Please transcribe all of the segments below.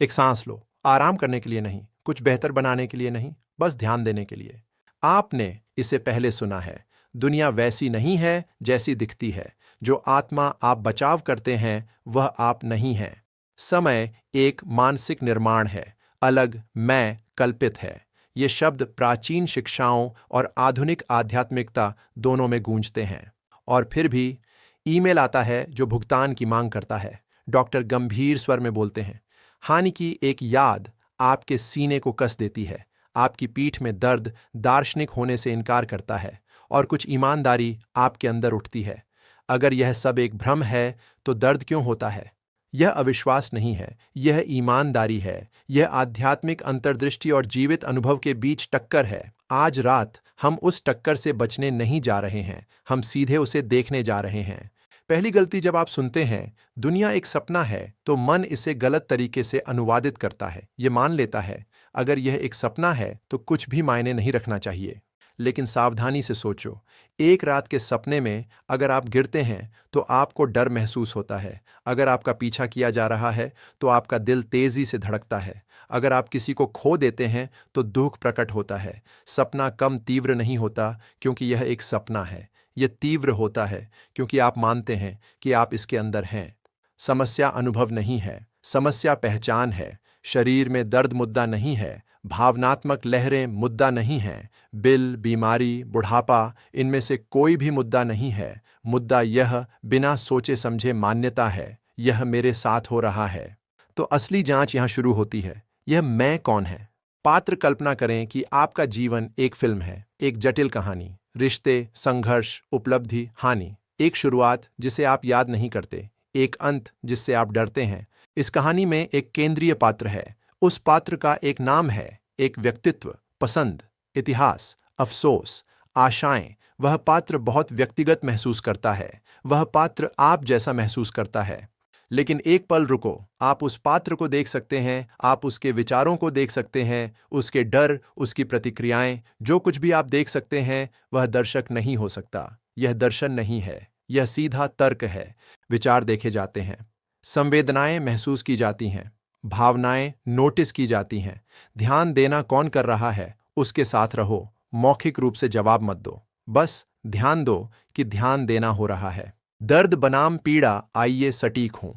एक सांस लो, आराम करने के लिए नहीं, कुछ बेहतर बनाने के लिए नहीं, बस ध्यान देने के लिए। आपने इसे पहले सुना है। दुनिया वैसी नहीं है जैसी दिखती है। जो आत्मा आप बचाव करते हैं वह आप नहीं हैं। समय एक मानसिक निर्माण है, अलग मैं कल्पित है। ये शब्द प्राचीन शिक्षाओं और आधुनिक आध्यात्मिकता दोनों में गूंजते हैं। और फिर भी ईमेल आता है जो भुगतान की मांग करता है। डॉक्टर गंभीर स्वर में बोलते हैं, हानि की एक याद आपके सीने को कस देती है। आपकी पीठ में दर्द दार्शनिक होने से इनकार करता है और कुछ ईमानदारी आपके अंदर उठती है। अगर यह सब एक भ्रम है तो दर्द क्यों होता है? यह अविश्वास नहीं है, यह ईमानदारी है। यह आध्यात्मिक अंतर्दृष्टि और जीवित अनुभव के बीच टक्कर है। आज रात हम उस टक्कर से बचने नहीं जा रहे हैं, हम सीधे उसे देखने जा रहे हैं। पहली गलती, जब आप सुनते हैं दुनिया एक सपना है तो मन इसे गलत तरीके से अनुवादित करता है। ये मान लेता है अगर यह एक सपना है तो कुछ भी मायने नहीं रखना चाहिए। लेकिन सावधानी से सोचो, एक रात के सपने में अगर आप गिरते हैं तो आपको डर महसूस होता है। अगर आपका पीछा किया जा रहा है तो आपका दिल तेजी से धड़कता है। अगर आप किसी को खो देते हैं तो दुख प्रकट होता है। सपना कम तीव्र नहीं होता क्योंकि यह एक सपना है, यह तीव्र होता है क्योंकि आप मानते हैं कि आप इसके अंदर हैं। समस्या अनुभव नहीं है, समस्या पहचान है। शरीर में दर्द मुद्दा नहीं है, भावनात्मक लहरें मुद्दा नहीं हैं। बिल, बीमारी, बुढ़ापा, इनमें से कोई भी मुद्दा नहीं है। मुद्दा यह बिना सोचे समझे मान्यता है, यह मेरे साथ हो रहा है। तो असली जांच यहां शुरू होती है। यह मैं कौन है? पात्र कल्पना करें कि आपका जीवन एक फिल्म है, एक जटिल कहानी, रिश्ते, संघर्ष, उपलब्धि, हानि। एक शुरुआत जिसे आप याद नहीं करते, एक अंत जिससे आप डरते हैं। इस कहानी में एक केंद्रीय पात्र है। उस पात्र का एक नाम है, एक व्यक्तित्व, पसंद, इतिहास, अफसोस, आशाएं। वह पात्र बहुत व्यक्तिगत महसूस करता है। वह पात्र आप जैसा महसूस करता है। लेकिन एक पल रुको, आप उस पात्र को देख सकते हैं, आप उसके विचारों को देख सकते हैं, उसके डर, उसकी प्रतिक्रियाएं। जो कुछ भी आप देख सकते हैं वह दर्शक नहीं हो सकता। यह दर्शन नहीं है, यह सीधा तर्क है। विचार देखे जाते हैं, संवेदनाएं महसूस की जाती हैं, भावनाएं नोटिस की जाती हैं। ध्यान देना कौन कर रहा है उसके साथ रहो, मौखिक रूप से जवाब मत दो, बस ध्यान दो कि ध्यान देना हो रहा है। दर्द बनाम पीड़ा, आइए सटीक हूं।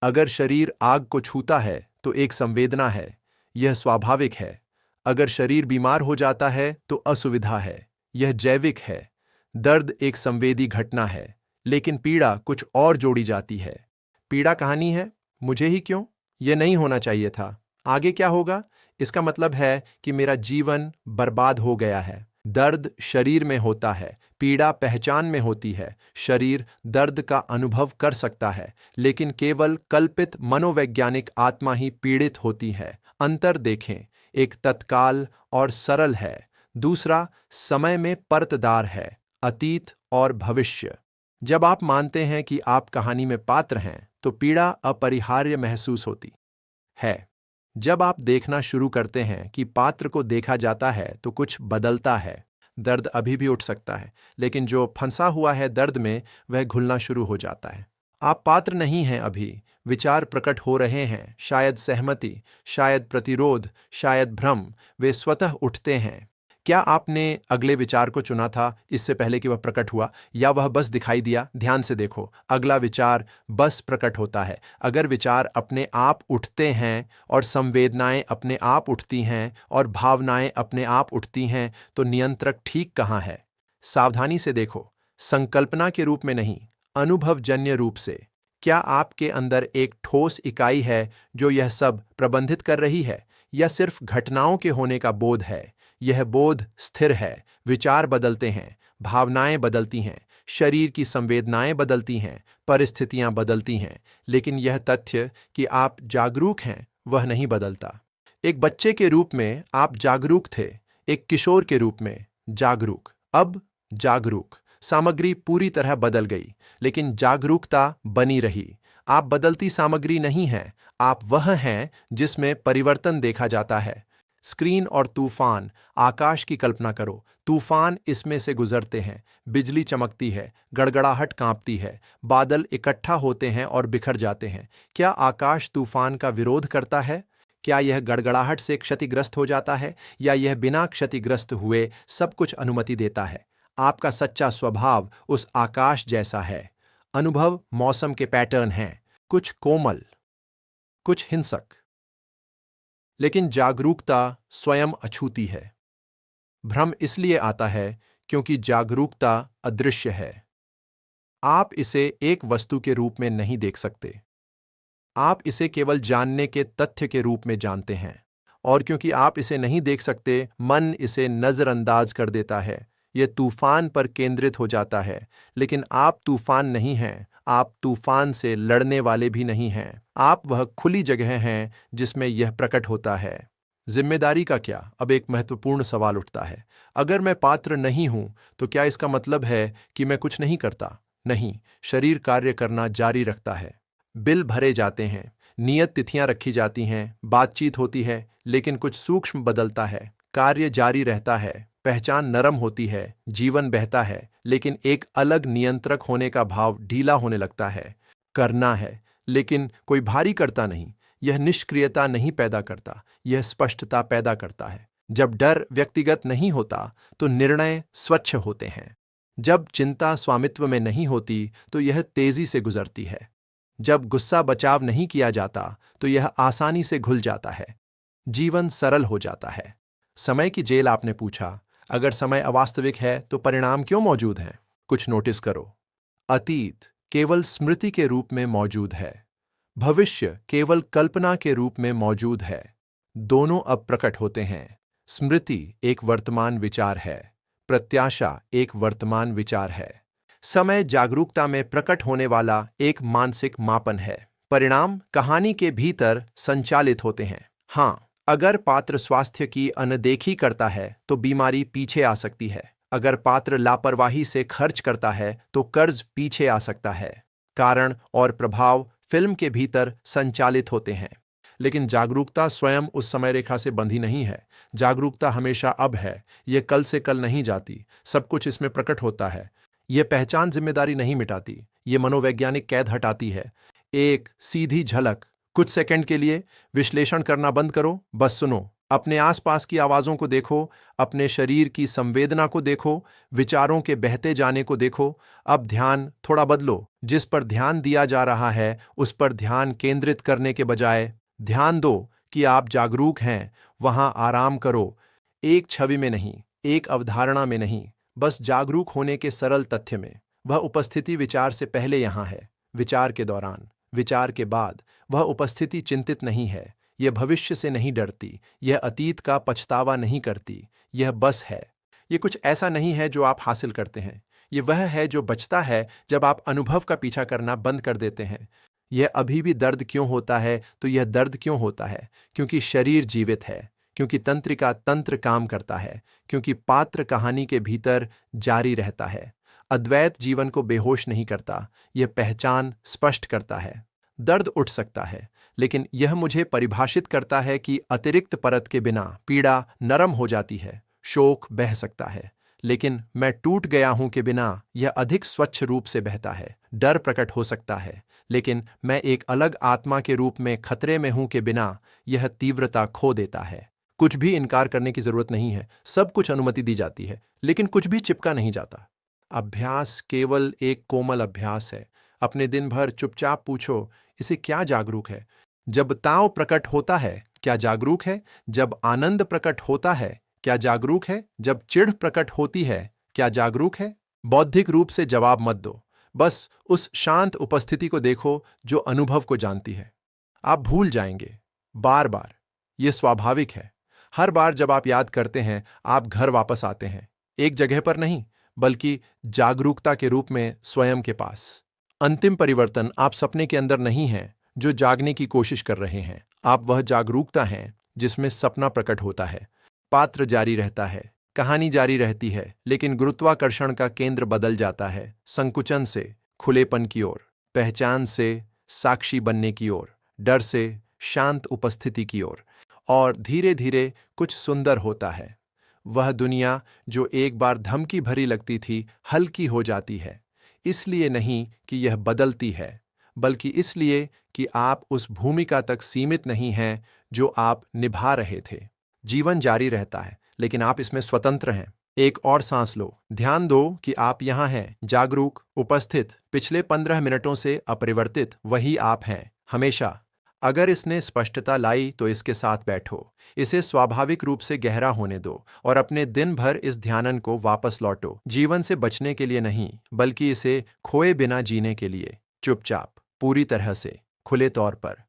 अगर शरीर आग को छूता है तो एक संवेदना है, यह स्वाभाविक है। अगर शरीर बीमार हो जाता है तो असुविधा है, यह जैविक है। दर्द एक संवेदी घटना है, लेकिन पीड़ा कुछ और जोड़ी जाती है। पीड़ा कहानी है, मुझे ही क्यों, यह नहीं होना चाहिए था, आगे क्या होगा, इसका मतलब है कि मेरा जीवन बर्बाद हो गया है। दर्द शरीर में होता है, पीड़ा पहचान में होती है। शरीर दर्द का अनुभव कर सकता है, लेकिन केवल कल्पित मनोवैज्ञानिक आत्मा ही पीड़ित होती है। अंतर देखें, एक तत्काल और सरल है, दूसरा समय में परतदार है, अतीत और भविष्य। जब आप मानते हैं कि आप कहानी में पात्र हैं तो पीड़ा अपरिहार्य महसूस होती है। जब आप देखना शुरू करते हैं कि पात्र को देखा जाता है तो कुछ बदलता है। दर्द अभी भी उठ सकता है, लेकिन जो फंसा हुआ है दर्द में वह घुलना शुरू हो जाता है। आप पात्र नहीं हैं अभी, विचार प्रकट हो रहे हैं, शायद सहमति, शायद प्रतिरोध, शायद भ्रम। वे स्वतः उठते हैं। क्या आपने अगले विचार को चुना था इससे पहले कि वह प्रकट हुआ, या वह बस दिखाई दिया? ध्यान से देखो, अगला विचार बस प्रकट होता है। अगर विचार अपने आप उठते हैं और संवेदनाएं अपने आप उठती हैं और भावनाएं अपने आप उठती हैं तो नियंत्रक ठीक कहाँ है? सावधानी से देखो, संकल्पना के रूप में नहीं, अनुभवजन्य रूप से। क्या आपके अंदर एक ठोस इकाई है जो यह सब प्रबंधित कर रही है, या सिर्फ घटनाओं के होने का बोध है? यह बोध स्थिर है, विचार बदलते हैं, भावनाएं बदलती हैं, शरीर की संवेदनाएं बदलती हैं, परिस्थितियां बदलती हैं, लेकिन यह तथ्य कि आप जागरूक हैं वह नहीं बदलता। एक बच्चे के रूप में आप जागरूक थे, एक किशोर के रूप में जागरूक, अब जागरूक। सामग्री पूरी तरह बदल गई, लेकिन जागरूकता बनी रही। आप बदलती सामग्री नहीं हैं, आप वह हैं जिसमें परिवर्तन देखा जाता है। स्क्रीन और तूफान, आकाश की कल्पना करो। तूफान इसमें से गुजरते हैं, बिजली चमकती है, गड़गड़ाहट कांपती है, बादल इकट्ठा होते हैं और बिखर जाते हैं। क्या आकाश तूफान का विरोध करता है? क्या यह गड़गड़ाहट से क्षतिग्रस्त हो जाता है या यह बिना क्षतिग्रस्त हुए सब कुछ अनुमति देता है? आपका सच्चा स्वभाव उस आकाश जैसा है। अनुभव मौसम के पैटर्न हैं, कुछ कोमल, कुछ हिंसक, लेकिन जागरूकता स्वयं अछूती है। भ्रम इसलिए आता है क्योंकि जागरूकता अदृश्य है। आप इसे एक वस्तु के रूप में नहीं देख सकते। आप इसे केवल जानने के तथ्य के रूप में जानते हैं। और क्योंकि आप इसे नहीं देख सकते, मन इसे नजरअंदाज कर देता है। यह तूफान पर केंद्रित हो जाता है, लेकिन आप तूफान नहीं हैं। आप तूफान से लड़ने वाले भी नहीं हैं। आप वह खुली जगह हैं जिसमें यह प्रकट होता है। जिम्मेदारी का क्या? अब एक महत्वपूर्ण सवाल उठता है। अगर मैं पात्र नहीं हूं, तो क्या इसका मतलब है कि मैं कुछ नहीं करता? नहीं, शरीर कार्य करना जारी रखता है। बिल भरे जाते हैं, नियत तिथियां रखी जाती हैं, बातचीत होती है, लेकिन कुछ सूक्ष्म बदलता है। कार्य जारी रहता है, पहचान नरम होती है, जीवन बहता है, लेकिन एक अलग नियंत्रक होने का भाव ढीला होने लगता है। करना है, लेकिन कोई भारी करता नहीं। यह निष्क्रियता नहीं पैदा करता, यह स्पष्टता पैदा करता है। जब डर व्यक्तिगत नहीं होता, तो निर्णय स्वच्छ होते हैं। जब चिंता स्वामित्व में नहीं होती, तो यह तेजी से गुजरती है। जब गुस्सा बचाव नहीं किया जाता, तो यह आसानी से घुल जाता है। जीवन सरल हो जाता है। समय की जेल आपने पूछा, अगर समय अवास्तविक है तो परिणाम क्यों मौजूद हैं? कुछ नोटिस करो। अतीत केवल स्मृति के रूप में मौजूद है। भविष्य केवल कल्पना के रूप में मौजूद है। दोनों अब प्रकट होते हैं। स्मृति एक वर्तमान विचार है, प्रत्याशा एक वर्तमान विचार है। समय जागरूकता में प्रकट होने वाला एक मानसिक मापन है। परिणाम कहानी के भीतर संचालित होते हैं। हाँ, अगर पात्र स्वास्थ्य की अनदेखी करता है तो बीमारी पीछे आ सकती है। अगर पात्र लापरवाही से खर्च करता है तो कर्ज पीछे आ सकता है। कारण और प्रभाव फिल्म के भीतर संचालित होते हैं। लेकिन जागरूकता स्वयं उस समय रेखा से बंधी नहीं है। जागरूकता हमेशा अब है, यह कल से कल नहीं जाती। सब कुछ इसमें प्रकट होता है। यह पहचान जिम्मेदारी नहीं मिटाती, यह मनोवैज्ञानिक कैद हटाती है। एक सीधी झलक, कुछ सेकंड के लिए विश्लेषण करना बंद करो, बस सुनो। अपने आसपास की आवाजों को देखो, अपने शरीर की संवेदना को देखो, विचारों के बहते जाने को देखो। अब ध्यान थोड़ा बदलो। जिस पर ध्यान दिया जा रहा है उस पर ध्यान केंद्रित करने के बजाय ध्यान दो कि आप जागरूक हैं। वहां आराम करो, एक छवि में नहीं, एक अवधारणा में नहीं, बस जागरूक होने के सरल तथ्य में। वह उपस्थिति विचार से पहले यहां है, विचार के दौरान, विचार के बाद। वह उपस्थिति चिंतित नहीं है, यह भविष्य से नहीं डरती, यह अतीत का पछतावा नहीं करती, यह बस है। यह कुछ ऐसा नहीं है जो आप हासिल करते हैं, यह वह है जो बचता है जब आप अनुभव का पीछा करना बंद कर देते हैं। यह अभी भी दर्द क्यों होता है? तो यह दर्द क्यों होता है? क्योंकि शरीर जीवित है, क्योंकि तंत्रिका तंत्र काम करता है, क्योंकि पात्र कहानी के भीतर जारी रहता है। अद्वैत जीवन को बेहोश नहीं करता, यह पहचान स्पष्ट करता है। दर्द उठ सकता है, लेकिन यह मुझे परिभाषित करता है कि अतिरिक्त परत के बिना पीड़ा नरम हो जाती है। शोक बह सकता है, लेकिन मैं टूट गया हूं के बिना यह अधिक स्वच्छ रूप से बहता है। डर प्रकट हो सकता है, लेकिन मैं एक अलग आत्मा के रूप में खतरे में हूं के बिना यह तीव्रता खो देता है। कुछ भी इनकार करने की जरूरत नहीं है, सब कुछ अनुमति दी जाती है, लेकिन कुछ भी चिपका नहीं जाता। अभ्यास केवल एक कोमल अभ्यास है। अपने दिन भर चुपचाप पूछो, इसे क्या जागरूक है? जब ताव प्रकट होता है, क्या जागरूक है? जब आनंद प्रकट होता है, क्या जागरूक है? जब चिढ़ प्रकट होती है, क्या जागरूक है? बौद्धिक रूप से जवाब मत दो, बस उस शांत उपस्थिति को देखो जो अनुभव को जानती है। आप भूल जाएंगे, बार बार। यह स्वाभाविक है। हर बार जब आप याद करते हैं, आप घर वापस आते हैं, एक जगह पर नहीं, बल्कि जागरूकता के रूप में स्वयं के पास। अंतिम परिवर्तन आप सपने के अंदर नहीं हैं जो जागने की कोशिश कर रहे हैं। आप वह जागरूकता हैं जिसमें सपना प्रकट होता है। पात्र जारी रहता है, कहानी जारी रहती है, लेकिन गुरुत्वाकर्षण का केंद्र बदल जाता है। संकुचन से खुलेपन की ओर, पहचान से साक्षी बनने की ओर, डर से शांत उपस्थिति की ओर। और धीरे धीरे कुछ सुंदर होता है। वह दुनिया जो एक बार धमकी भरी लगती थी, हल्की हो जाती है। इसलिए नहीं कि यह बदलती है, बल्कि इसलिए कि आप उस भूमिका तक सीमित नहीं हैं जो आप निभा रहे थे। जीवन जारी रहता है, लेकिन आप इसमें स्वतंत्र हैं। एक और सांस लो। ध्यान दो कि आप यहाँ हैं, जागरूक, उपस्थित, पिछले 15 मिनटों से अपरिवर्तित, वही आप हैं, हमेशा। अगर इसने स्पष्टता लाई तो इसके साथ बैठो, इसे स्वाभाविक रूप से गहरा होने दो और अपने दिन भर इस ध्यान को वापस लौटो। जीवन से बचने के लिए नहीं, बल्कि इसे खोए बिना जीने के लिए, चुपचाप, पूरी तरह से, खुले तौर पर।